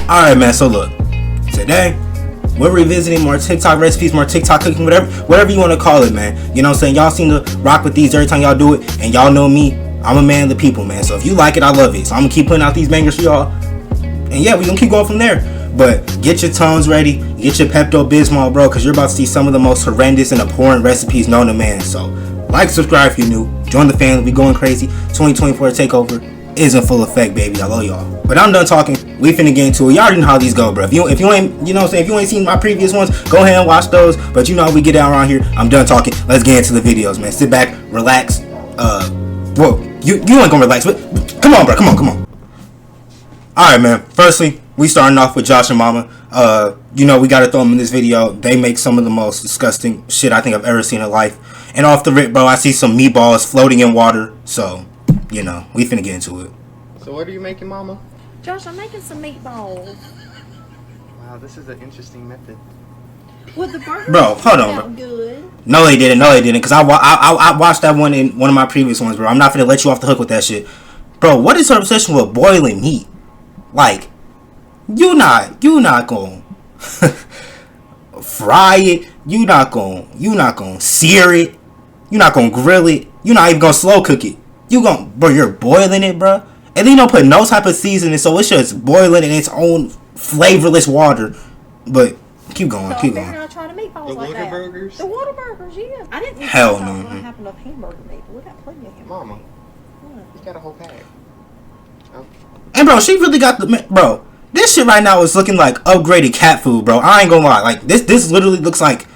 Alright, man, so look. Today, we're revisiting more TikTok recipes, more TikTok cooking, whatever you want to call it, man. You know what I'm saying? Y'all seem to rock with these every time y'all do it. And y'all know me, I'm a man of the people, man. So if you like it, I love it. So I'm going to keep putting out these bangers for y'all. And yeah, we're going to keep going from there. But get your Tones ready. Get your Pepto-Bismol, bro. Because you're about to see some of the most horrendous and abhorrent recipes known to man. So like, subscribe if you're new. Join the family. We going crazy. 2024 takeover is in full effect, baby. I love y'all. But I'm done talking. We finna get into it. Y'all already know how these go, bro. If you ain't, you know what I'm saying, if you ain't seen my previous ones, go ahead and watch those. But you know how we get down around here. I'm done talking. Let's get into the videos, man. Sit back, relax. Whoa, you ain't gonna relax, but come on, bro. Come on. Alright, man. Firstly, we starting off with Josh and Mama. You know, we gotta throw them in this video. They make some of the most disgusting shit I think I've ever seen in life. And off the rip, bro, I see some meatballs floating in water. So, you know, we finna get into it. So what are you making, Mama? Josh, I'm making some meatballs. Wow, this is an interesting method. Would the burgers bro, hold on, bro. Good? No, they didn't. Because I watched that one in one of my previous ones, bro. I'm not finna let you off the hook with that shit. Bro, what is her obsession with boiling meat? Like, you not gonna fry it. You not gonna sear it. You not gonna grill it. You not even gonna slow cook it. You're boiling it, bro. And then you don't put no type of seasoning, so it's just boiling in its own flavorless water. But keep going. I try to meatballs The like that. Whataburgers? The Whataburgers, yeah. I didn't think Hell I no. was gonna have enough hamburger meat, but we got plenty of hamburger Mama, meat. you got a whole pack. Oh. And bro, she really got bro. This shit right now is looking like upgraded cat food, bro. I ain't gonna lie. Like this literally looks like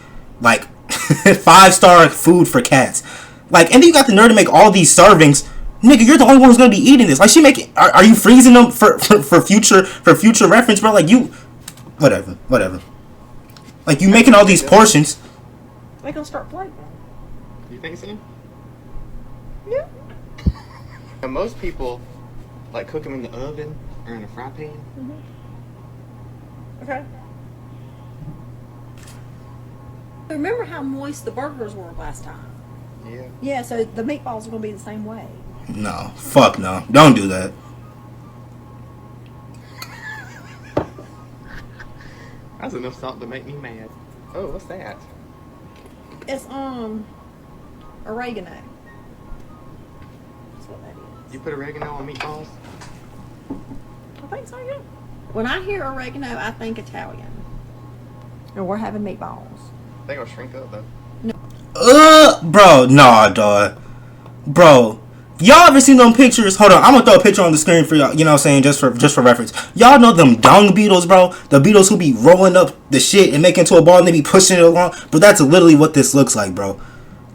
5-star food for cats. Like, and then you got the nerve to make all these servings. Nigga, you're the only one who's gonna be eating this. Like, she making. Are you freezing them for future reference, bro? Like, you, whatever. Like, you making all these portions. They gonna start plating. You think so? Yeah. And most people like cook them in the oven or in a fry pan. Okay. Remember how moist the burgers were last time? Yeah. Yeah, so the meatballs are gonna be the same way. No, fuck no. Don't do that. That's enough salt to make me mad. Oh, what's that? It's oregano. That's what that is. You put oregano on meatballs? I think so, yeah. When I hear oregano, I think Italian. And we're having meatballs. They gonna shrink up though. Bro, nah, dog. Bro, y'all ever seen them pictures? Hold on, I'm gonna throw a picture on the screen for y'all. You know what I'm saying, just for reference. Y'all know them dung beetles, bro. The beetles who be rolling up the shit and making it into a ball and they be pushing it along. But that's literally what this looks like, bro.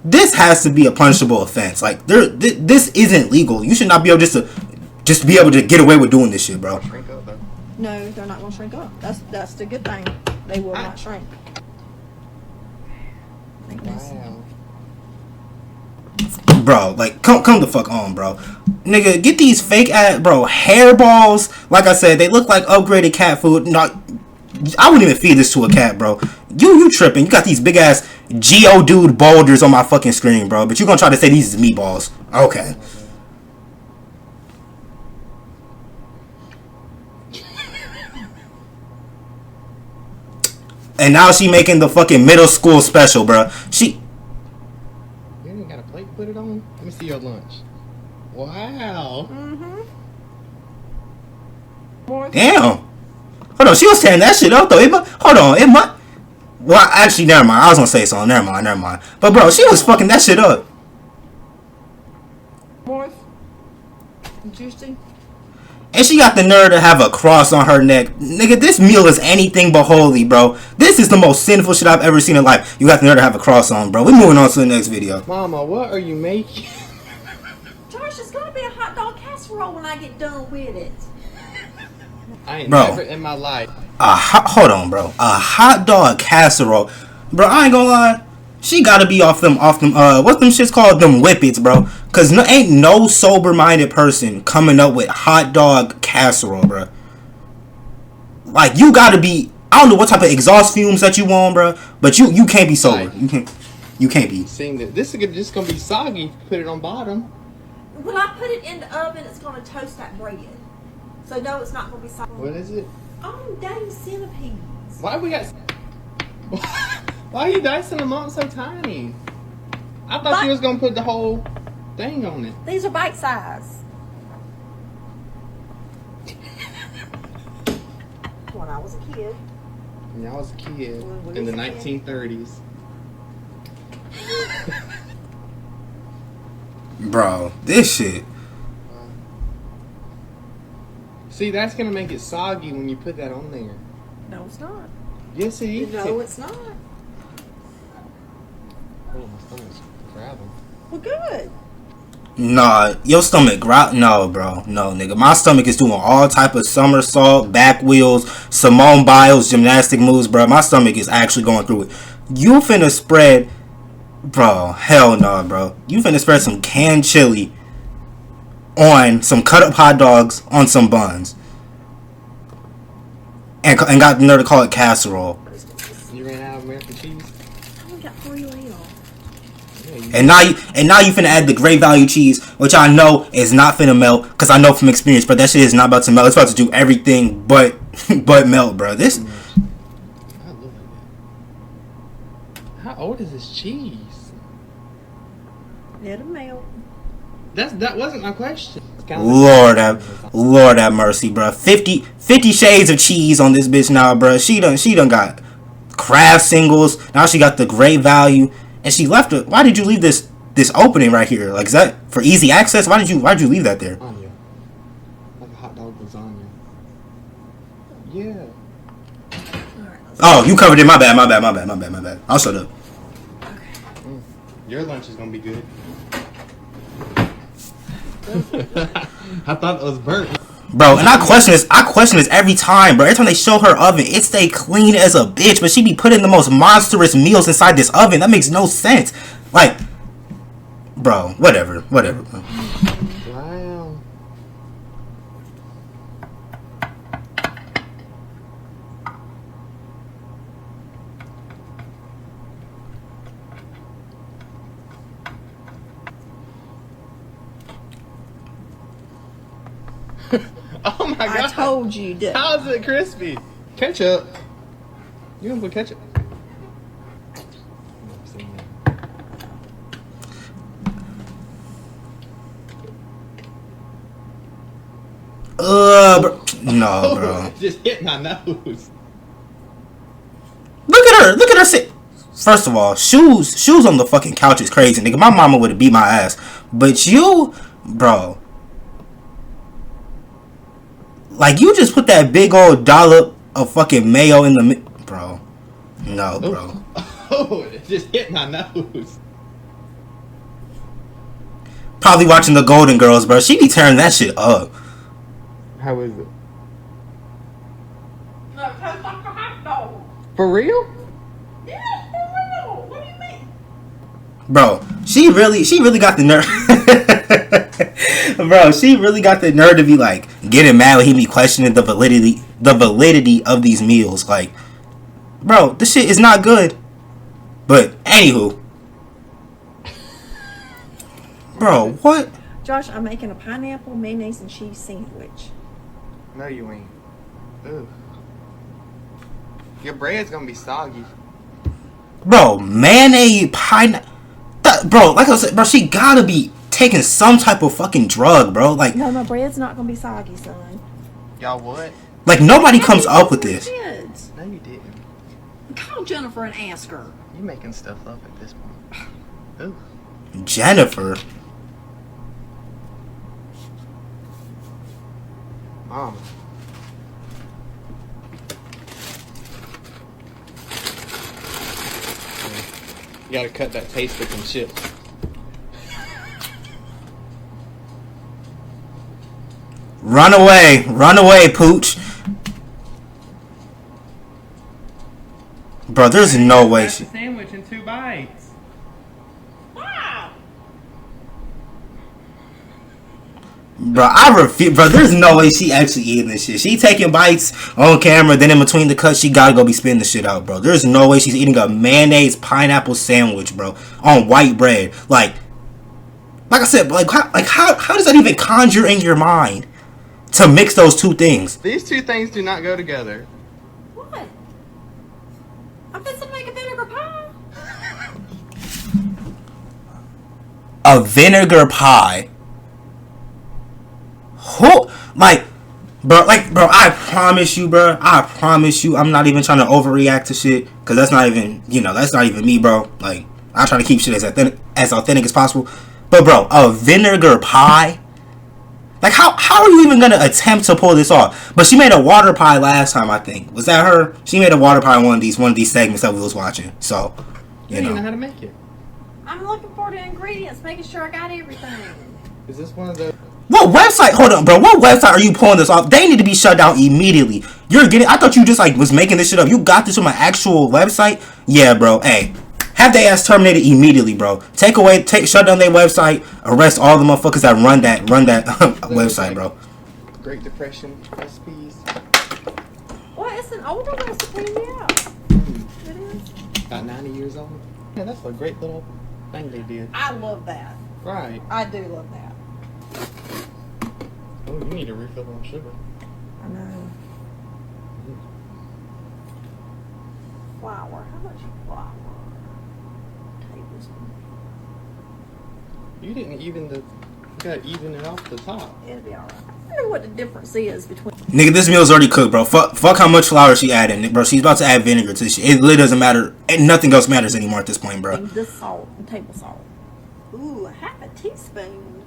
This has to be a punishable offense. Like, this isn't legal. You should not be able just be able to get away with doing this shit, bro. Shrink up though. No, they're not gonna shrink up. That's the good thing. They will not shrink. Wow. Bro, like, come the fuck on, bro. Nigga, get these fake ass, bro, hairballs. Like I said, they look like upgraded cat food. I wouldn't even feed this to a cat, bro. You tripping. You got these big ass Geodude boulders on my fucking screen, bro. But you gonna try to say these is meatballs. Okay. And now she making the fucking middle school special, bro. You ain't got a plate to put it on? Let me see your lunch. Wow. Damn. Hold on, she was tearing that shit up though. Well, actually, never mind. I was gonna say something. Never mind. But bro, she was fucking that shit up. Moist. Juicy. And she got the nerve to have a cross on her neck. Nigga, this meal is anything but holy, bro. This is the most sinful shit I've ever seen in life. You got the nerve to have a cross on, bro. We're moving on to the next video. Mama, what are you making? Josh, it's gonna be a hot dog casserole when I get done with it. I ain't Bro. never in my life. Hold on, bro. A hot dog casserole. Bro, I ain't gonna lie. She gotta be off them, what's them shits called? Them whippets, bro. Cause ain't no sober-minded person coming up with hot dog casserole, bro. Like, you gotta be, I don't know what type of exhaust fumes that you on, bro. But you can't be sober. You can't be. Seeing that this is just gonna be soggy if you put it on bottom. When I put it in the oven, it's gonna toast that bread. So no, it's not gonna be soft. What is it? Oh, dang centipedes. Why we got? Why are you dicing them up so tiny? I thought you was gonna put the whole thing on it. These are bite size. When I was a kid. When I was a kid When in the was a kid? 1930s. Bro, this shit. See, that's gonna make it soggy when you put that on there. No, it's not. Yes, it is. No, it's not. Oh, my stomach's grabbing. Well, good. Nah, your stomach no, bro. No, nigga. My stomach is doing all type of somersault, back wheels, Simone Biles, gymnastic moves, bro. My stomach is actually going through it. You finna spread, bro. Hell no, bro. You finna spread some canned chili on some cut up hot dogs on some buns, and got the nerve to call it casserole. You ran out of American cheese? I only got 3 left. And now you finna add the great value cheese, which I know is not finna melt, because I know from experience, but that shit is not about to melt. It's about to do everything but melt, bro. This. I love it. How old is this cheese? It'll melt. That wasn't my question. Lord have mercy, bro. 50 shades of cheese on this bitch now, bro. She done got Kraft singles. Now she got the great value. And she left it. Why did you leave this opening right here? Like, is that for easy access? Why'd you leave that there? Lasagna. Like a hot dog lasagna. Yeah. Oh, you covered it. My bad. I'll shut up. Your lunch is gonna be good. I thought it was burnt. Bro, and I question this every time, bro. Every time they show her oven, it stay clean as a bitch, but she be putting the most monstrous meals inside this oven. That makes no sense. Like, bro, whatever, bro. Wow. Oh my god. I told you that. How is it crispy? Ketchup. You gonna put ketchup? Bro. No, bro. Just hit my nose. Look at her sit. First of all, shoes on the fucking couch is crazy, nigga. My mama would have beat my ass. But you, bro. Like, you just put that big old dollop of fucking mayo in the bro. No, bro. Oh, it just hit my nose. Probably watching the Golden Girls, bro. She be tearing that shit up. How is it? No, it tastes like a hot dog. For real? Yeah, for real. What do you mean? Bro, she really got the nerve. Bro, she really got the nerve to be like getting mad when he be questioning the validity of these meals. Like, bro, this shit is not good. But anywho, bro, what? Josh, I'm making a pineapple, mayonnaise, and cheese sandwich. No, you ain't. Ugh. Your bread's gonna be soggy. Bro, mayonnaise, pineapple. Bro, like I said, bro, she gotta be taking some type of fucking drug, bro. Like, No, my bread's not gonna be soggy, son. Y'all what? like nobody comes up with this. Kids. No, you didn't. Call Jennifer and ask her. You making stuff up at this point. Ooh. Jennifer. Mom. You gotta cut that taste with them chips. Run away, pooch. Bro, there's no way she. Sandwich in 2 bites. Wow. Bro, I refuse. Bro, there's no way she actually eating this shit. She taking bites on camera, then in between the cuts, she gotta go be spitting the shit out, bro. There's no way she's eating a mayonnaise pineapple sandwich, bro, on white bread. Like I said, how does that even conjure in your mind to mix those two things. These two things do not go together. What? I'm fixing to make a vinegar pie. A vinegar pie. Who, bro, I promise you, I'm not even trying to overreact to shit, because that's not even me, bro. Like, I try to keep shit as authentic as possible. But, bro, a vinegar pie? Like, how are you even gonna attempt to pull this off? But she made a water pie last time, I think. Was that her? She made a water pie in one of these segments that we was watching. So, You don't even know how to make it. I'm looking for the ingredients, making sure I got everything. Is this one of the... What website? Hold on, bro. What website are you pulling this off? They need to be shut down immediately. I thought you just was making this shit up. You got this from an actual website? Yeah, bro. Hey, have they ass terminated immediately, bro. Shut down their website. Arrest all the motherfuckers that run that website, bro. Great Depression recipes. Well, it's an older recipe, yeah. It is. About 90 years old. Yeah, that's a great little thing they did. I love that. Right. I do love that. Oh, you need a refill on sugar. I know. Flour. How much flour? Tablespoon. You didn't even you gotta even it off the top. It'll be alright. I wonder what the difference is between. Nigga, this meal's already cooked, bro. Fuck how much flour she added, bro. She's about to add vinegar to this shit. It literally doesn't matter. And nothing else matters anymore at this point, bro. This salt and table salt. Ooh, half a teaspoon.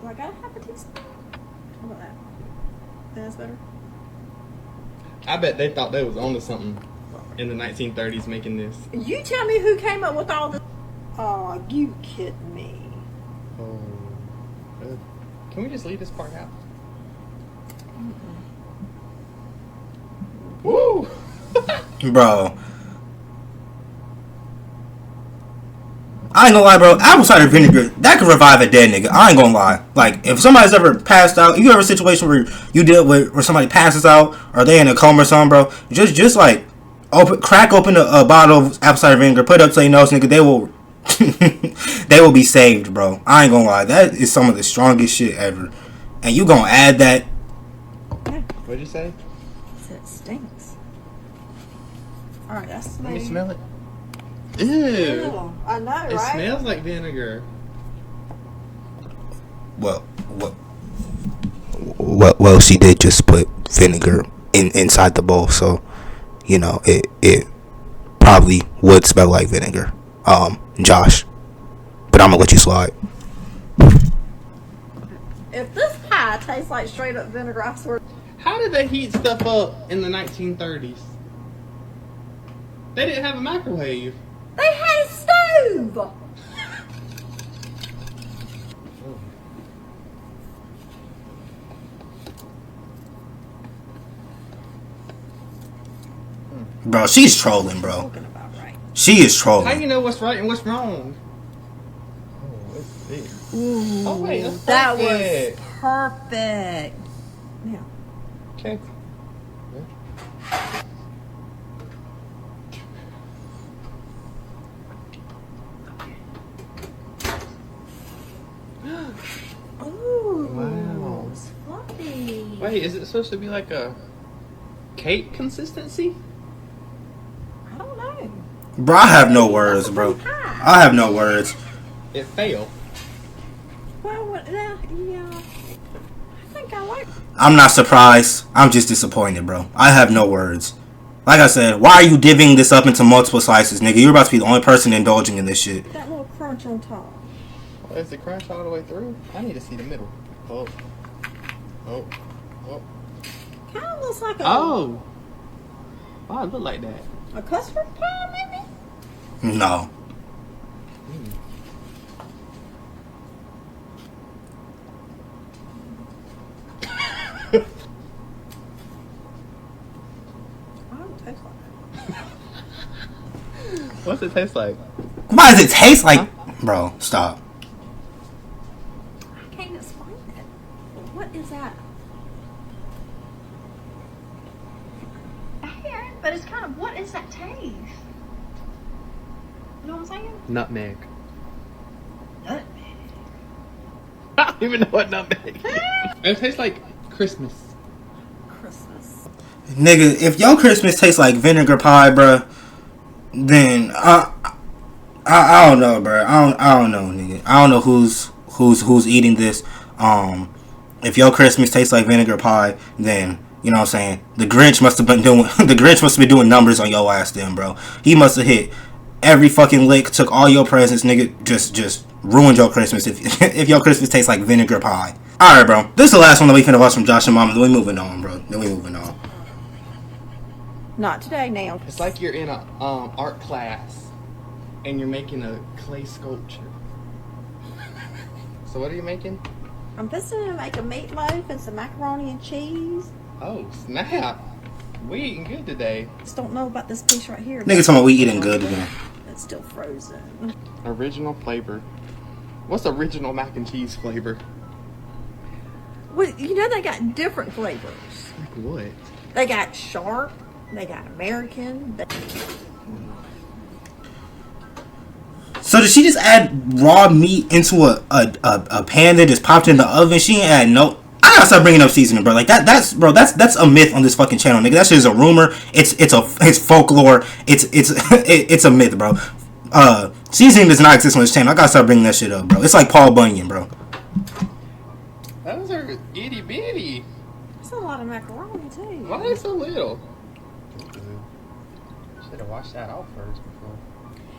Do I got a half a teaspoon? How about that? Think that's better? I bet they thought they was onto something in the 1930s making this. You tell me who came up with all this. Oh, you kidding me? Oh. Can we just leave this part out? Woo! Bro. I ain't gonna lie, bro. Apple cider vinegar, that could revive a dead nigga. I ain't gonna lie. Like, if somebody's ever passed out, if you ever a situation where you deal with where somebody passes out or they in a coma or something, bro, just like crack open a bottle of apple cider vinegar, put it up to their nose, nigga, they will they will be saved, bro. I ain't gonna lie. That is some of the strongest shit ever. And you gonna add that? What'd you say? It stinks. Alright, that's Let me me. smell it. Ew. Ew, I know, It right? smells like vinegar. Well, she did just put vinegar inside the bowl, so you know it probably would smell like vinegar, Josh. But I'm gonna let you slide. If this pie tastes like straight up vinegar, I swear. How did they heat stuff up in the 1930s? They didn't have a microwave. They had a stove! Bro, she's trolling, bro. Talking about right. She is How trolling. you know what's right and what's wrong? Oh, let's see. Ooh, Oh, wait, that's that perfect. was perfect. Yeah. Okay. Ooh, Wow. it's fluffy. Wait, is it supposed to be like a cake consistency? I don't know. Bro, I have no words, bro. I have no words. It failed. Well, yeah. I think I like. I'm not surprised. I'm just disappointed, bro. I have no words. Like I said, why are you divvying this up into multiple slices, nigga? You're about to be the only person indulging in this shit. That little crunch on top. Oh, is it crunch all the way through? I need to see the middle. Oh. Oh. Oh. Kind of looks like a Oh. Why it look like that? a custard pie, maybe. No. I don't taste like that. What's it taste like? Why does it taste like... Bro, stop. I can't explain it. What is that? I hear it, but it's kind of, what is that taste? You know what I'm saying? Nutmeg. Nutmeg. don't even know what number it is. It tastes like Christmas. Christmas. Nigga, if your Christmas tastes like vinegar pie, bruh, then I don't know, bruh. I don't know, nigga. I don't know who's eating this. If your Christmas tastes like vinegar pie, then you know what I'm saying, the Grinch must have been doing numbers on your ass then, bro. He must have hit every fucking lick, took all your presents, nigga. Just ruined your Christmas if your Christmas tastes like vinegar pie. Alright, bro. This is the last one that we finna watch from Josh and Mama. Then we moving on, bro. Not today now. It's like you're in a art class and you're making a clay sculpture. So what are you making? I'm just gonna make a meatloaf and some macaroni and cheese. Oh, snap. We eating good today. Just don't know about this piece right here. Nigga talking about we eating good again. It's still frozen. Original flavor. What's original mac and cheese flavor? Well, you know they got different flavors. Like what? They got sharp. They got American. So did she just add raw meat into a pan that just popped in the oven? She ain't add no. I gotta start bringing up seasoning, bro. Like that's a myth on this fucking channel, nigga. That shit is a rumor. It's folklore. It's a myth, bro. Seasoning does not exist on this channel. I gotta start bringing that shit up, bro. It's like Paul Bunyan, bro. Those are itty bitty. That's a lot of macaroni too. Why is so little? Should have washed that off first before.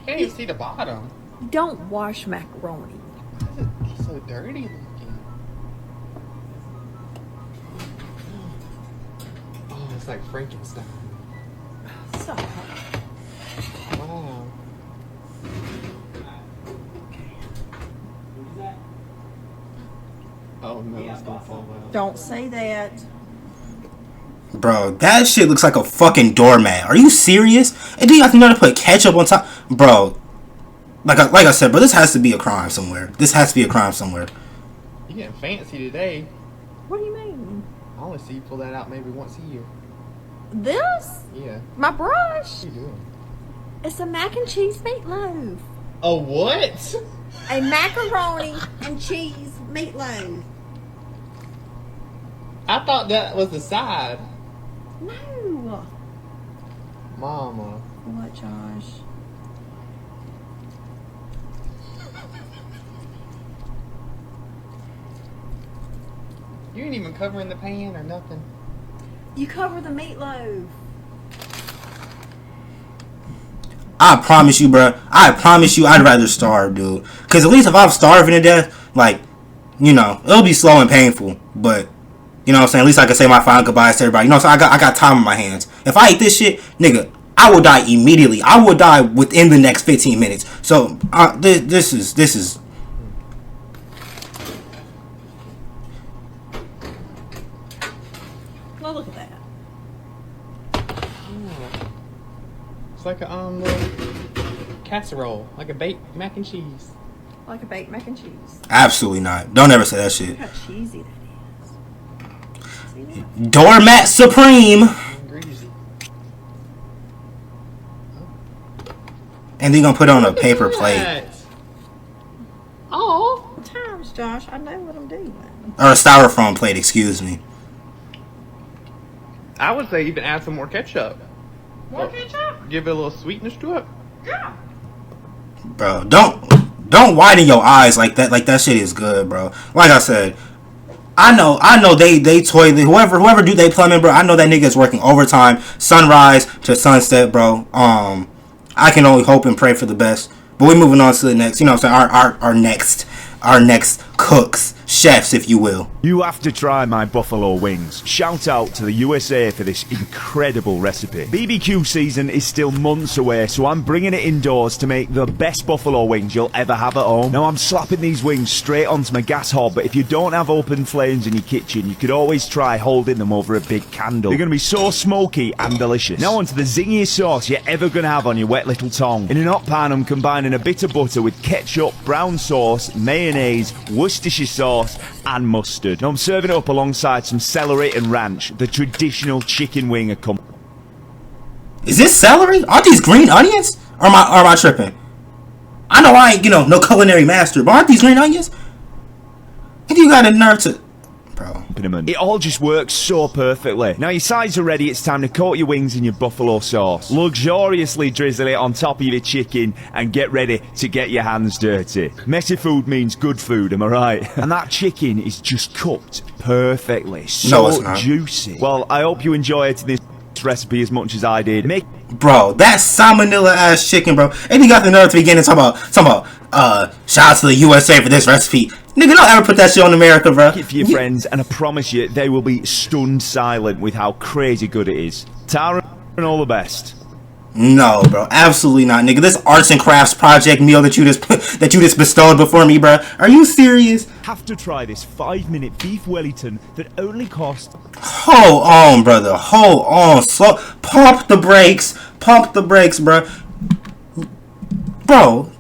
Can't even see the bottom. Don't wash macaroni. Why is it so dirty looking? Oh, it's like Frankenstein. So Wow. Oh no, it's gonna fall out. don't say that. Bro, that shit looks like a fucking doormat. Are you serious? And do you have to know to put ketchup on top? Bro, like I said, bro, this has to be a crime somewhere. You getting fancy today. What do you mean? I only see you pull that out maybe once a year. This? Yeah. My brush? What you doing? It's a mac and cheese meatloaf. A what? A macaroni and cheese meatloaf. I thought that was the side. No. Mama. What, Josh? You ain't even covering the pan or nothing. You cover the meatloaf. I promise you, bro. I'd rather starve, dude. Because at least if I'm starving to death, like, you know, it'll be slow and painful. But, you know what I'm saying? At least I can say my final goodbyes to everybody. You know what I'm saying? I got time on my hands. If I eat this shit, nigga, I will die immediately. I will die within the next 15 minutes. So, this is... Well, look at that. It's like a casserole, like a baked mac and cheese. Like a baked mac and cheese. Absolutely not. Don't ever say that shit. Look how cheesy that is. See that? Doormat Supreme. Greasy. And then gonna put it on a paper plate. Oh. Times, Josh. I know what I'm doing. Or a styrofoam plate, excuse me. I would say even add some more ketchup. More ketchup? Give it a little sweetness to it. Yeah. Bro, don't widen your eyes like that. Like that shit is good, bro. Like I said, I know they toy whoever do they plumbing, bro. I know that nigga is working overtime, sunrise to sunset, bro. I can only hope and pray for the best. But we're moving on to the next, you know what I'm saying, our next cooks, chefs, if you will. You have to try my buffalo wings. Shout out to the USA for this incredible recipe. BBQ season is still months away, so I'm bringing it indoors to make the best buffalo wings you'll ever have at home. Now I'm slapping these wings straight onto my gas hob, but if you don't have open flames in your kitchen, you could always try holding them over a big candle. They're going to be so smoky and delicious. Now onto the zingiest sauce you're ever going to have on your wet little tongue. In an hot pan, I'm combining a bit of butter with ketchup, brown sauce, mayonnaise, Worcestershire sauce and mustard. Now I'm serving it up alongside some celery and ranch, the traditional chicken wing accompaniment. Is this celery? Aren't these green onions? Or am I tripping? I know I ain't, no culinary master, but aren't these green onions? And you got a nerve to... Bro. It all just works so perfectly. Now your sides are ready, it's time to coat your wings in your buffalo sauce. Luxuriously drizzle it on top of your chicken and get ready to get your hands dirty. Messy food means good food, am I right? And that chicken is just cooked perfectly. So it's not. Juicy. Well, I hope you enjoyed this recipe as much as I did. Bro, that salmonella ass chicken, bro. And you got the nerve to begin to talk about, shout out to the USA for this recipe. Nigga, don't ever put that shit on America, bro. Make it for your friends, and I promise you, they will be stunned silent with how crazy good it is. Tara, and all the best. No, bro, absolutely not, nigga. This arts and crafts project meal that you just bestowed before me, bro. Are you serious? Have to try this 5-minute beef Wellington that only costs. Hold on, brother. Hold on. Slow. Pump the brakes, bro. Bro,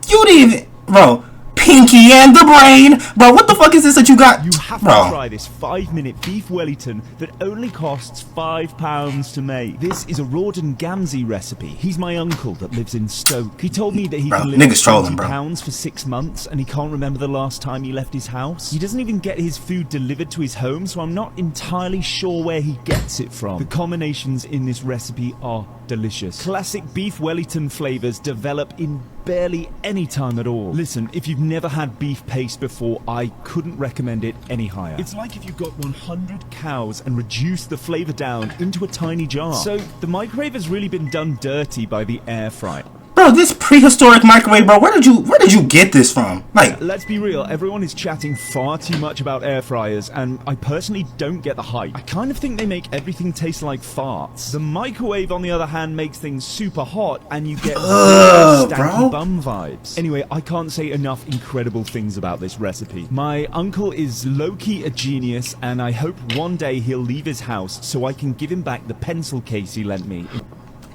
you didn't even, bro. Pinky and the brain, bro. What the fuck is this that you got? You have to bro. try this 5-minute beef Wellington that only costs £5 to make. This is a Rawdon Gamzee recipe. He's my uncle that lives in Stoke. He told me that he can live on £20 for 6 months, and he can't remember the last time he left his house. He doesn't even get his food delivered to his home, so I'm not entirely sure where he gets it from. The combinations in this recipe are delicious. Classic beef Wellington flavors develop in barely any time at all. Listen, if you've never had beef paste before, I couldn't recommend it any higher. It's like if you got 100 cows and reduced the flavor down into a tiny jar. So the microwave has really been done dirty by the air fryer. Bro, this prehistoric microwave, bro. Where did you get this from? Like, let's be real, everyone is chatting far too much about air fryers, and I personally don't get the hype. I kind of think they make everything taste like farts. The microwave, on the other hand, makes things super hot, and you get stanky bum vibes. Anyway, I can't say enough incredible things about this recipe. My uncle is low-key a genius, and I hope one day he'll leave his house so I can give him back the pencil case he lent me.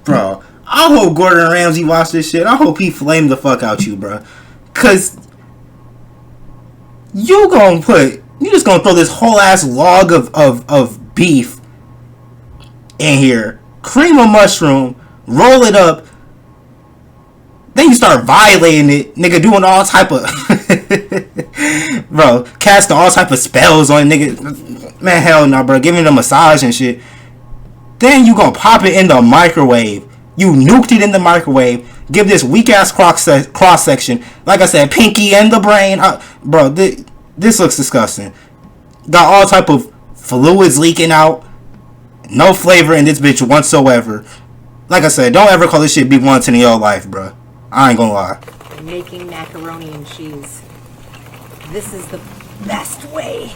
Bro, I hope Gordon Ramsay watched this shit. I hope he flamed the fuck out you, bro. Cause you just gonna throw this whole ass log of beef in here, cream of mushroom, roll it up, then you start violating it, nigga, doing all type of bro, casting all type of spells on nigga. Man, hell no, bro. Giving it a massage and shit. Then you gonna pop it in the microwave. You nuked it in the microwave. Give this weak ass cross section. Like I said, pinky and the brain. Bro, this looks disgusting. Got all type of fluids leaking out. No flavor in this bitch whatsoever. Like I said, don't ever call this shit beef Wellington in your life, bro. I ain't gonna lie. Making macaroni and cheese. This is the best way.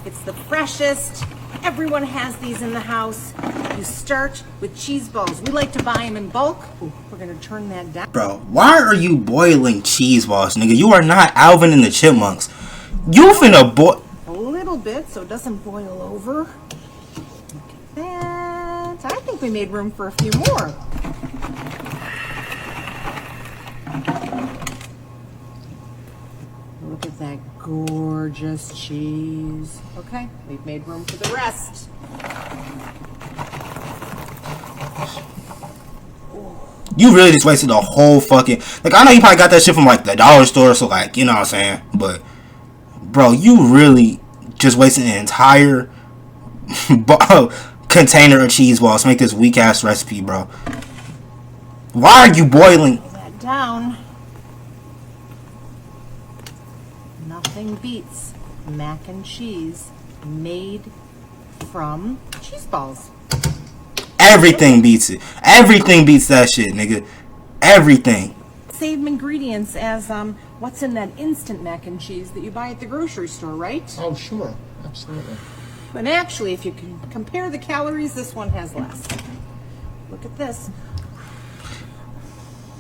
It's the freshest. Everyone has these in the house. You start with cheese balls. We like to buy them in bulk. Ooh, we're gonna turn that down. Bro, why are you boiling cheese balls, nigga? You are not Alvin and the Chipmunks. You finna boil a little bit so it doesn't boil over. Look at that. I think we made room for a few more. Look at that gorgeous cheese. Okay, we've made room for the rest. You really just wasted the whole fucking... Like, I know you probably got that shit from, like, the dollar store, so, like, you know what I'm saying? But, bro, you really just wasted an entire container of cheese balls to make this weak-ass recipe, bro. Why are you boiling... Pull that down. Nothing beats mac and cheese made from cheese balls. Everything beats it. Everything beats that shit, nigga. Everything. Same ingredients as what's in that instant mac and cheese that you buy at the grocery store, right? Oh, sure. Absolutely. But actually, if you can compare the calories, this one has less. Look at this.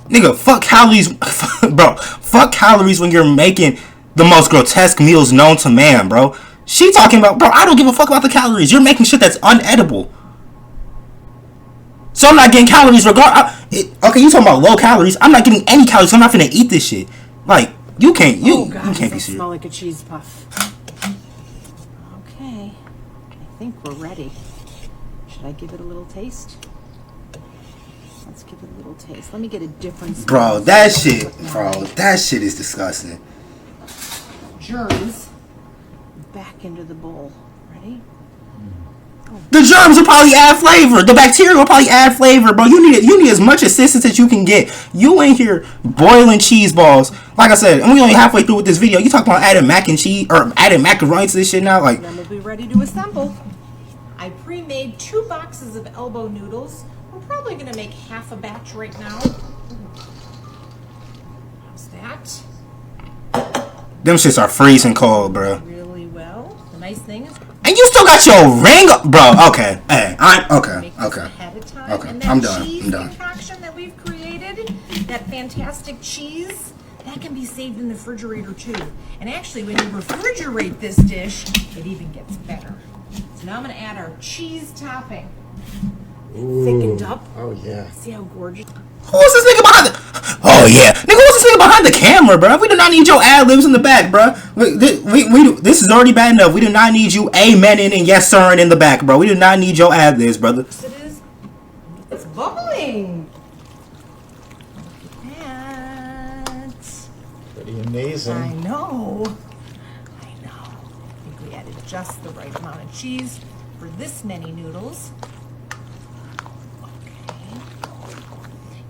Nigga, fuck calories. Bro, fuck calories when you're making the most grotesque meals known to man, bro. She talking about, bro, I don't give a fuck about the calories. You're making shit that's unedible. So I'm not getting calories okay, you talking about low calories. I'm not getting any calories, so I'm not finna eat this shit. Like, you can't God, you can't be serious. Smell like a cheese puff. Okay, I think we're ready. Should I give it a little taste? Let's give it a little taste. Let me get a different smell. Bro, that shit is disgusting. Germs. back into the bowl. Ready? The germs will probably add flavor. The bacteria will probably add flavor, bro. You need as much assistance as you can get. You ain't here boiling cheese balls. Like I said, I'm only halfway through with this video. You talking about adding mac and cheese or adding macaroni to this shit now? Like, Then we'll be ready to assemble. I pre-made 2 boxes of elbow noodles. We're probably gonna make half a batch right now. How's that? them shits are freezing cold, bro. Really well. The nice thing is, And you still got your ring, bro. Okay, hey, okay, make this okay. ahead of time. Okay, And that I'm done. cheese I'm done. concoction that we've created, that fantastic cheese, that can be saved in the refrigerator too. And actually, when you refrigerate this dish, it even gets better. So now I'm gonna add our cheese topping. Thickened up. Oh yeah. See how gorgeous? Who's this nigga behind the? Oh yeah, nigga, who's this nigga behind the camera, bro? We do not need your ad libs in the back, bro. This is already bad enough. We do not need you amening and yes sirring in the back, bro. We do not need your ad libs, brother. It is. It's bubbling. Look at that. Pretty amazing. I know. I think we added just the right amount of cheese for this many noodles.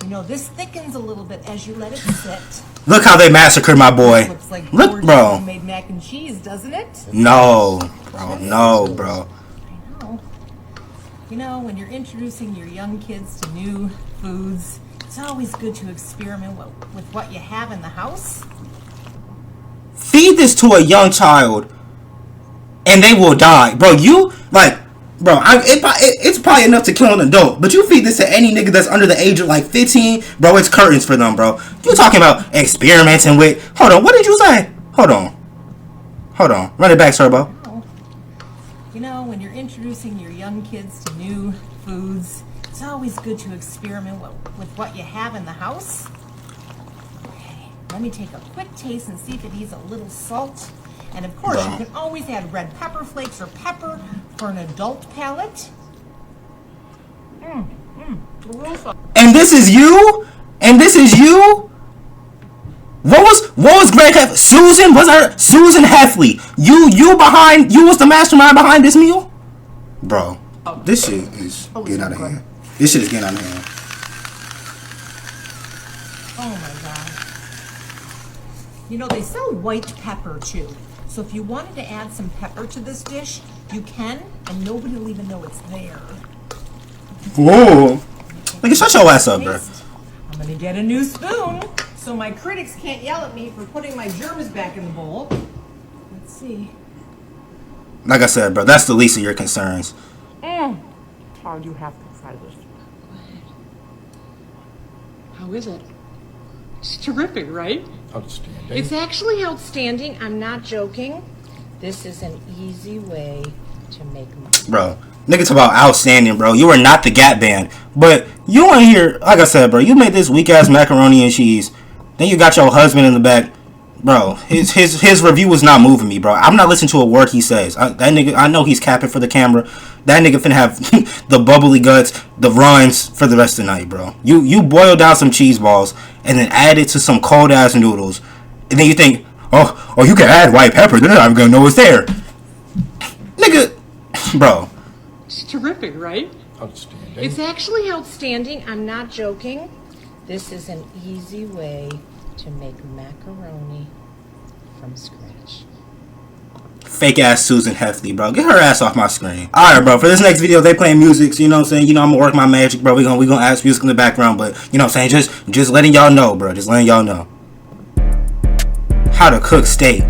You know, this thickens a little bit as you let it sit. Look how they massacred my boy. Looks like Look, gorgeous bro. homemade mac and cheese, doesn't it? No, bro. No, bro. I know. You know, when you're introducing your young kids to new foods, it's always good to experiment with what you have in the house. Feed this to a young child, and they will die, bro. You like. Bro, it's probably enough to kill an adult, but you feed this to any nigga that's under the age of like 15, bro, it's curtains for them, bro. You talking about experimenting with... Hold on, what did you say? Hold on. Run it back, Turbo. You know, when you're introducing your young kids to new foods, it's always good to experiment with what you have in the house. Okay, let me take a quick taste and see if it needs a little salt. And of course, you can always add red pepper flakes or pepper for an adult palate. And this is you? What was Greg Heffley? Susan? Was her Susan Heffley? You was the mastermind behind this meal? Bro, this shit is getting out of hand. This shit is getting out of hand. Oh my god. You know, they sell white pepper too. So if you wanted to add some pepper to this dish, you can, and nobody will even know it's there. Whoa. Nigga, shut your ass up, bro. I'm gonna get a new spoon, so my critics can't yell at me for putting my germs back in the bowl. Let's see. Like I said, bro, that's the least of your concerns. Oh, you have to try this. How is it? It's terrific, right? Outstanding. It's actually outstanding. I'm not joking. This is an easy way to make money. Bro, nigga talk about outstanding, bro. You are not the Gap Band. But you ain't here, like I said, bro, you made this weak ass macaroni and cheese. Then you got your husband in the back. Bro, his review was not moving me, bro. I'm not listening to a word he says. That nigga, I know he's capping for the camera. That nigga finna have the bubbly guts, the runs for the rest of the night, bro. You boil down some cheese balls and then add it to some cold ass noodles. And then you think, oh, you can add white pepper. They're not even gonna know it's there. Nigga, bro. It's terrific, right? Outstanding. It's actually outstanding. I'm not joking. This is an easy way to make macaroni from scratch. Fake ass Susan Heffley, bro. Get her ass off my screen. Alright, bro. For this next video, they playing music. So you know what I'm saying? You know I'm gonna work my magic, bro. We gonna add music in the background, but you know what I'm saying? Just letting y'all know, bro. Just letting y'all know. How to cook steak.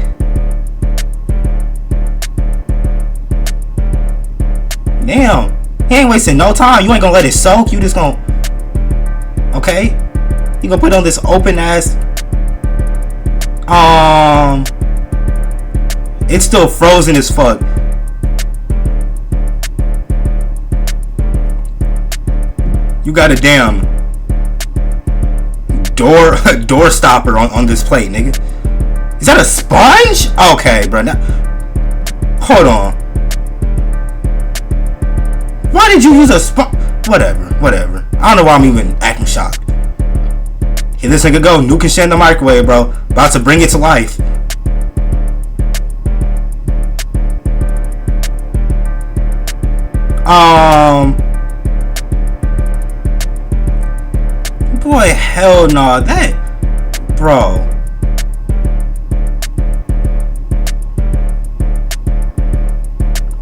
Damn. He ain't wasting no time. You ain't gonna let it soak. You just gonna... Okay? You gonna put on this open ass... It's still frozen as fuck. You got a damn door stopper on this plate, nigga. Is that a sponge? Okay, bro. Now, hold on. Why did you use a sponge? Whatever. I don't know why I'm even acting shocked. Here this nigga go. Nuke and shit in the microwave, bro. About to bring it to life. Boy, hell no. That, bro.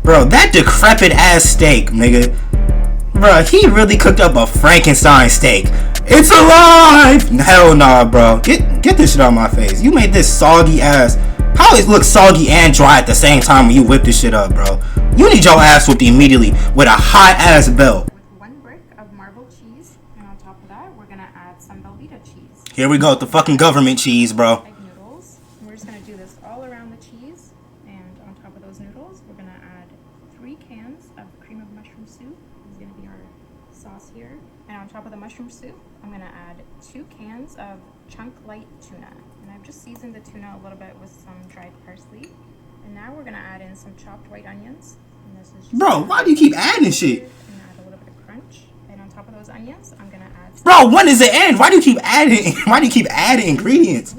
Bro, that decrepit ass steak, nigga. Bro, he really cooked up a Frankenstein steak. It's alive! Hell nah, bro. Get this shit out of my face. You made this soggy ass. How it looks soggy and dry at the same time when you whip this shit up, bro? You need your ass whipped immediately with a hot ass belt. With 1 brick of marble cheese, and on top of that, we're gonna add some Velveeta cheese. Here we go with the fucking government cheese, bro. Egg noodles. And we're just gonna do this all around the cheese, and on top of those noodles, we're gonna add 3 cans of cream of mushroom soup. This is gonna be our sauce here. And on top of the mushroom soup, I'm gonna add 2 cans of chunk light tuna. And I've just seasoned the tuna a little bit with some dried parsley. And now we're gonna add in some chopped white onions. And this is just Bro, why do you keep adding shit? and add a little bit of crunch. And on top of those onions, I'm gonna add some Bro, when does it end? Why do you keep adding? Why do you keep adding ingredients?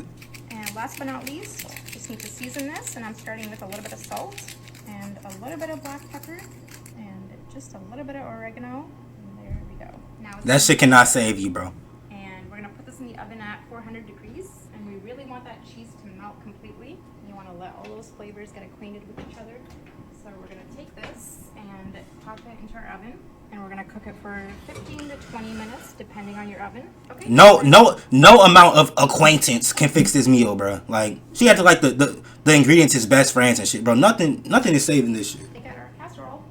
And last but not least, just need to season this, and I'm starting with a little bit of salt and a little bit of black pepper and just a little bit of oregano. And there we go. Now That shit cannot save you, bro. and we're gonna put this in the oven at 400 degrees, and we really want that cheese to melt completely. You want to let all those flavors get acquainted with each other. So we're gonna take this and pop it into our oven, and we're gonna cook it for 15 to 20 minutes, depending on your oven. Okay. No amount of acquaintance can fix this meal, bro. Like, she had to like the ingredients as best friends and shit, bro. Nothing is saving this shit. Take out our casserole.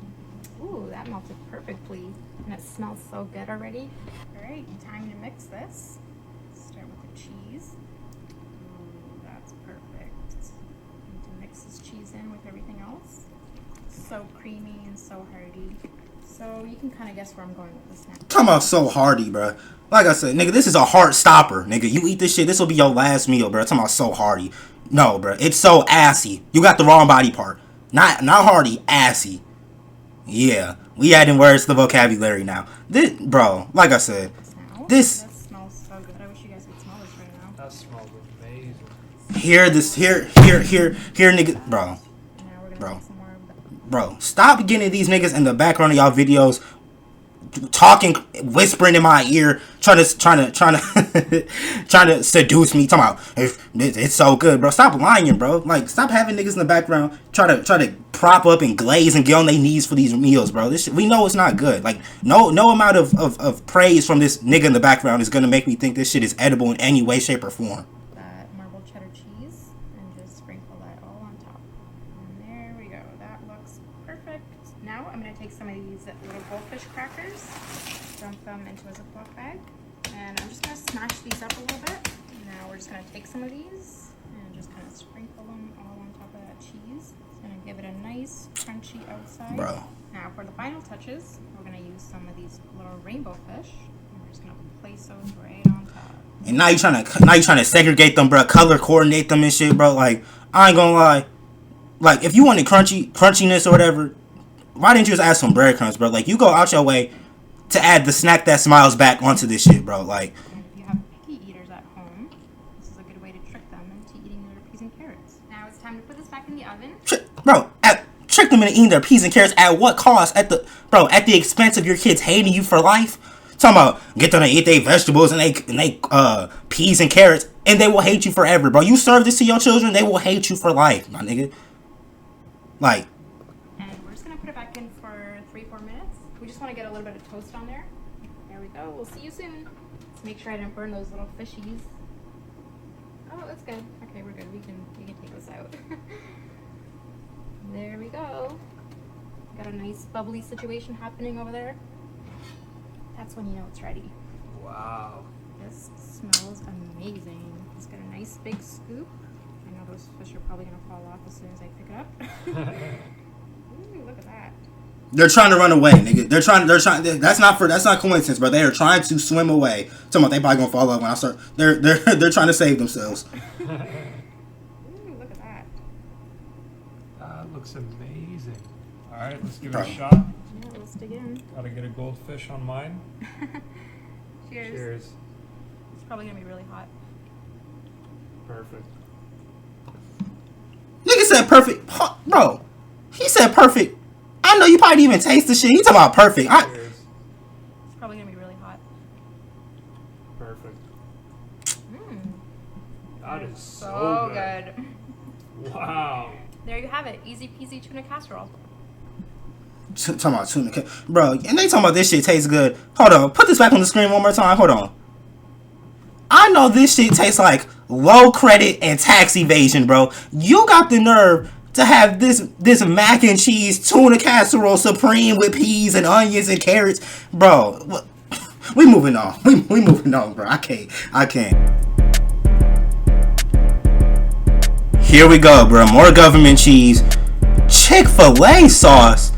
Ooh, that melted perfectly, and it smells so good already. All right, time to mix this. Start with the cheese. Ooh, that's perfect. Need to mix this cheese in with everything else. So creamy and so hearty. So you can kind of guess where I'm going with this now. Talking about so hearty, bro. Like I said, nigga, this is a heart stopper, nigga. You eat this shit, this will be your last meal, bro. Talking about so hearty. No, bro, it's so assy. You got the wrong body part. Not hearty, assy. Yeah, we adding words to the vocabulary now. This, bro, like I said, Now, this. that smells so good. I wish you guys could smell this right now. That smells amazing. Here, nigga, bro. Now we're gonna Bro. make some more of the Bro, stop getting these niggas in the background of y'all videos talking, whispering in my ear, trying to seduce me. Talking about it's so good, bro. Stop lying, bro. Like, stop having niggas in the background try to prop up and glaze and get on their knees for these meals, bro. This shit, we know it's not good. Like, no amount of praise from this nigga in the background is gonna make me think this shit is edible in any way, shape, or form. that marble cheddar cheese and just sprinkle that all on top. And there we go. That looks perfect. Now I'm going to take some of these little goldfish crackers, dump them into a Ziploc bag, and I'm just going to smash these up a little bit. Now we're just going to take some of these and just kind of sprinkle them all on top of that cheese. It's going to give it a nice crunchy outside. Bro. Now for the final touches, we're going to use some of these little rainbow fish, and we're just going to place those right on top. And now you trying to segregate them, bro. Color coordinate them and shit, bro. Like, I ain't gonna lie. Like, if you wanted crunchiness or whatever, why didn't you just add some breadcrumbs, bro? Like, you go out your way to add the snack that smiles back onto this shit, bro. Like, And if you have picky eaters at home, this is a good way to trick them into eating their peas and carrots. Now it's time to put this back in the oven. trick them into eating their peas and carrots at what cost? At the expense of your kids hating you for life. Talking about get them to eat their vegetables and they peas and carrots, and they will hate you forever, bro. You serve this to your children, they will hate you for life, my nigga. Like, And we're just gonna put it back in for 3-4 minutes. We just want to get a little bit of toast on there. There we go. We'll see you soon. Let's make sure I didn't burn those little fishies. Oh, that's good. Okay, we're good. We can take this out. There we go. Got a nice bubbly situation happening over there. That's when you know it's ready. Wow. This smells amazing. It's got a nice big scoop. I know those fish are probably gonna fall off as soon as I pick it up. Ooh, look at that. they're trying to run away, nigga. They're trying. That's not coincidence, bro. They are trying to swim away. Talking about they probably gonna fall off when I start. They're trying to save themselves. Ooh, look at that. That looks amazing. All right, let's give it Bro. a shot. Yeah, let's dig in. Gotta get a goldfish on mine. Cheers. Cheers. It's probably gonna be really hot. Perfect. Nigga said perfect, bro. He said perfect. I know you probably didn't even taste the shit. You talking about perfect. It's probably gonna be really hot. Perfect. Mmm. That is So good. Wow. There you have it. Easy peasy tuna casserole. Talking about tuna, bro, and they talking about this shit tastes good. Hold on, put this back on the screen one more time. Hold on. I know this shit tastes like low credit and tax evasion, bro. You got the nerve to have this mac and cheese tuna casserole supreme with peas and onions and carrots, bro. We moving on. We moving on, bro. I can't. Here we go, bro. More government cheese, Chick-fil-A sauce.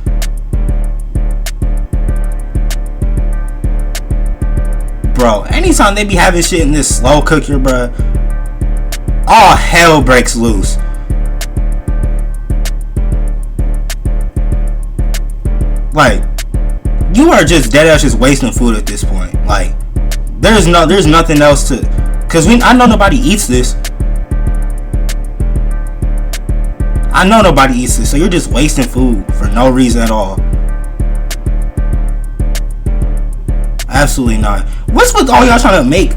Bro, anytime they be having shit in this slow cooker, bro, all hell breaks loose. Like, you are just dead ass just wasting food at this point. Like, there's nothing else to, cause I know nobody eats this. I know nobody eats this, so you're just wasting food for no reason at all. Absolutely not. What's with all y'all trying to make,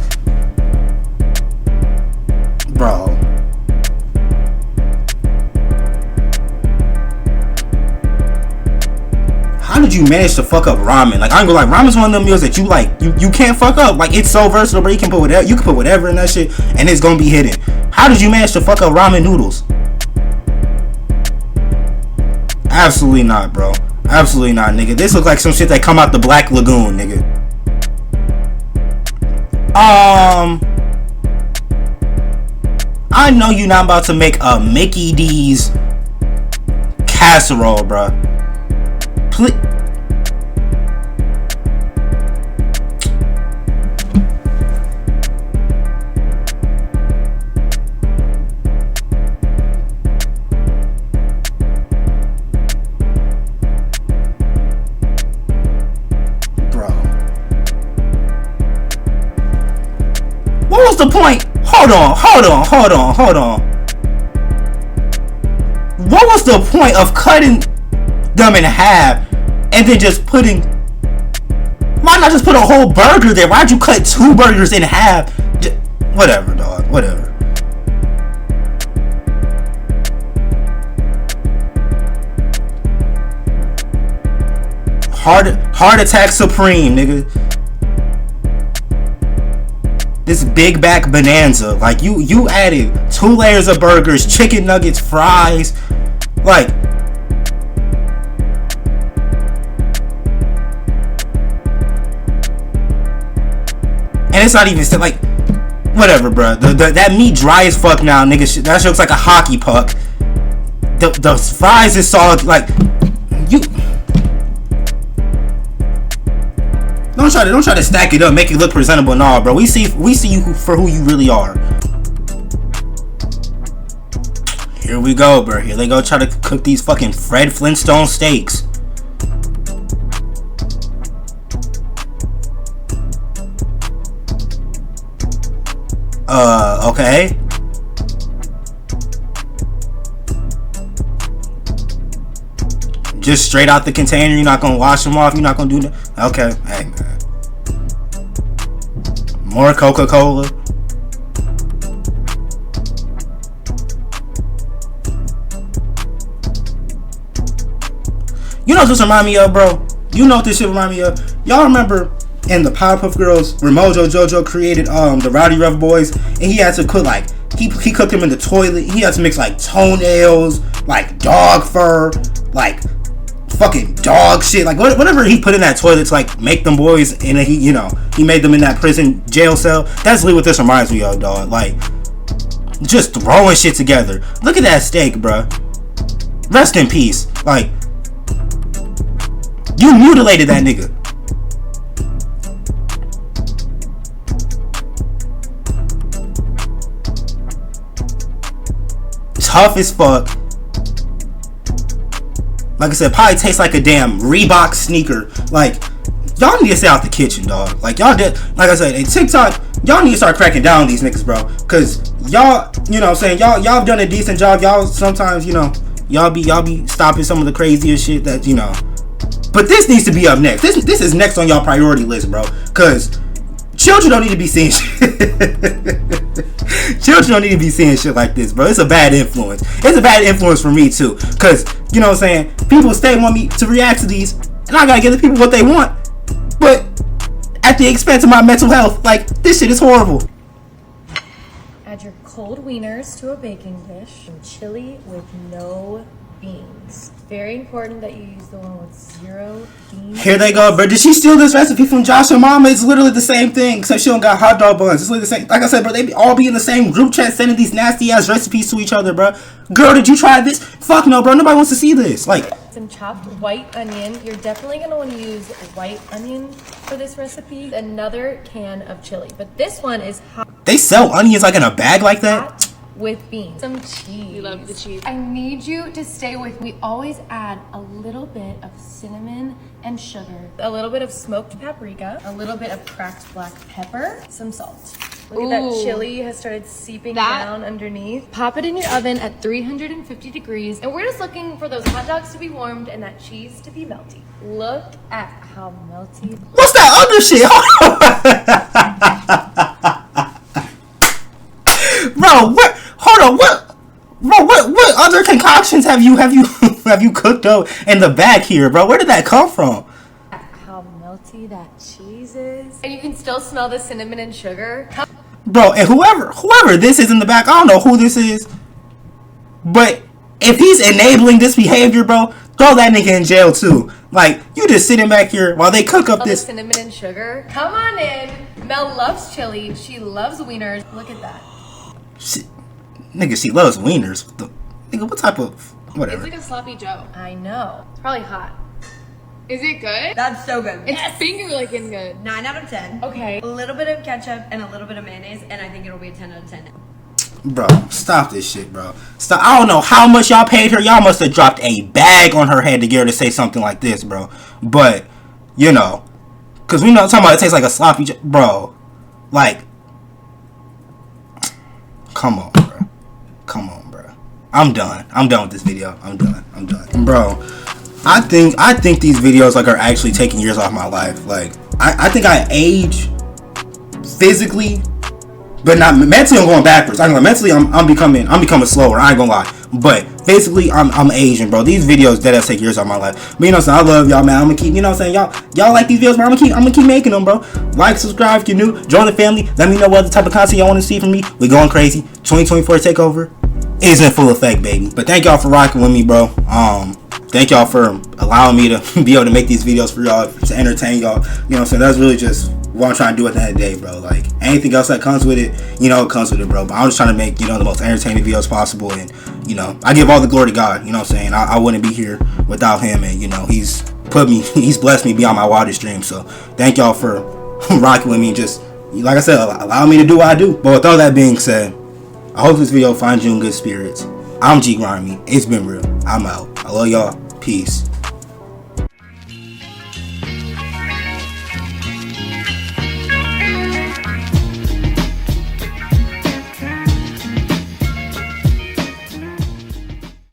bro? How did you manage to fuck up ramen? Like, I'm gonna like, ramen's one of them meals that you like, you can't fuck up. Like, it's so versatile, bro. You can put whatever in that shit, and it's gonna be hidden. How did you manage to fuck up ramen noodles? Absolutely not, bro. Absolutely not, nigga. This looks like some shit that come out the Black Lagoon, nigga. I know you're not about to make a Mickey D's casserole, bro. Please. What was the point? Hold on. What was the point of cutting them in half and then just putting... Why not just put a whole burger there? Why'd you cut 2 burgers in half? Whatever, dog. Whatever. Heart attack supreme, nigga. This big back bonanza, like you added 2 layers of burgers, chicken nuggets, fries, like, and it's not even like, whatever, bro. That meat dry as fuck now, nigga. That shit looks like a hockey puck. The fries is solid, like you. Don't try to stack it up, make it look presentable. Nah, bro. We see you for who you really are. Here we go, bro. Here they go try to cook these fucking Fred Flintstone steaks. Okay. Just straight out the container. You're not gonna wash them off. You're not gonna do that. Okay. Hey, man. More Coca-Cola. You know what this remind me of, bro? You know what this shit remind me of? Y'all remember in the Powerpuff Girls where Mojo Jojo created the Rowdy Rough Boys, and he had to cook like he cooked them in the toilet. He had to mix like toenails, like dog fur, like fucking dog shit, like whatever he put in that toilet to like make them boys, and he made them in that prison jail cell. That's literally what this reminds me of, dog. Like, just throwing shit together. Look at that steak, bruh. Rest in peace. Like, you mutilated that nigga. Tough as fuck. Like I said, probably tastes like a damn Reebok sneaker. Like, y'all need to stay out the kitchen, dog. Like, y'all did, like I said, in TikTok, y'all need to start cracking down on these niggas, bro. Cause y'all, you know what I'm saying, y'all have done a decent job. Y'all sometimes, y'all Y'all be stopping some of the craziest shit that, you know. But this needs to be up next. This is next on y'all priority list, bro. Cause children don't need to be seeing shit. Children don't need to be seeing shit like this, bro. It's a bad influence. It's a bad influence for me too. Cause, you know what I'm saying, people stay want me to react to these, and I gotta give the people what they want. But at the expense of my mental health, like, this shit is horrible. Add your cold wieners to a baking dish and chili with no beans. Very important that you use the one with 0 beans. Here they go, bro. Did she steal this recipe from Josh and Mama? It's literally the same thing, except she don't got hot dog buns. It's literally the same. Like I said, bro, they all be in the same group chat sending these nasty ass recipes to each other, bro. Girl, did you try this? Fuck no, bro. Nobody wants to see this. Like, some chopped white onion. You're definitely going to want to use white onion for this recipe. Another can of chili, but this one is hot. They sell onions like in a bag like that? With beans. Some cheese. We love the cheese. I need you to stay with me. Always add a little bit of cinnamon and sugar, a little bit of smoked paprika, a little bit of cracked black pepper, some salt. Look at that chili has started seeping down underneath. Pop it in your oven at 350 degrees. And we're just looking for those hot dogs to be warmed and that cheese to be melty. Look at how melty. What's that other shit? Bro, what? Hold on, what? Bro, what other concoctions have you cooked up in the back here, bro? Where did that come from? How melty that cheese is. And you can still smell the cinnamon and sugar. Bro, and whoever this is in the back, I don't know who this is, but if he's enabling this behavior, bro, throw that nigga in jail too. Like, you just sitting back here while they cook up this cinnamon and sugar. Come on in. Mel loves chili. She loves wieners. Look at that. Nigga, she loves wieners. Nigga, what type of whatever? It's like a sloppy Joe. I know. It's probably hot. Is it good? That's so good. It's finger licking good. 9 out of 10. Okay. A little bit of ketchup and a little bit of mayonnaise, and I think it'll be a 10 out of 10. Bro, stop this shit, bro. Stop. I don't know how much y'all paid her. Y'all must have dropped a bag on her head to get her to say something like this, bro. But, you know, because we know talking about it tastes like a sloppy bro. Like, come on, bro. Come on, bro. I'm done. I'm done with this video. I'm done. Bro, I think these videos like are actually taking years off my life. Like, I think I age physically, but not mentally. I'm going backwards. Mentally I'm becoming slower. I ain't gonna lie. But physically I'm Asian, bro. These videos dead ass take years off my life. But you know what I'm saying, I love y'all, man. I'm gonna keep, you know what I'm saying, y'all like these videos, bro. I'm gonna keep making them, bro. Like, subscribe if you're new, join the family. Let me know what other type of content y'all want to see from me. We going crazy. 2024 takeover is in full effect, baby. But thank y'all for rocking with me, bro. Thank y'all for allowing me to be able to make these videos for y'all, to entertain y'all. You know what I'm saying? That's really just what I'm trying to do at the end of the day, bro. Like, anything else that comes with it, you know, it comes with it, bro. But I'm just trying to make, you know, the most entertaining videos possible. And, you know, I give all the glory to God. You know what I'm saying? I wouldn't be here without him. And, you know, he's blessed me beyond my wildest dreams. So thank y'all for rocking with me. Just, like I said, allow me to do what I do. But with all that being said, I hope this video finds you in good spirits. I'm ggrimey. It's been real. I'm out. I love y'all. Peace.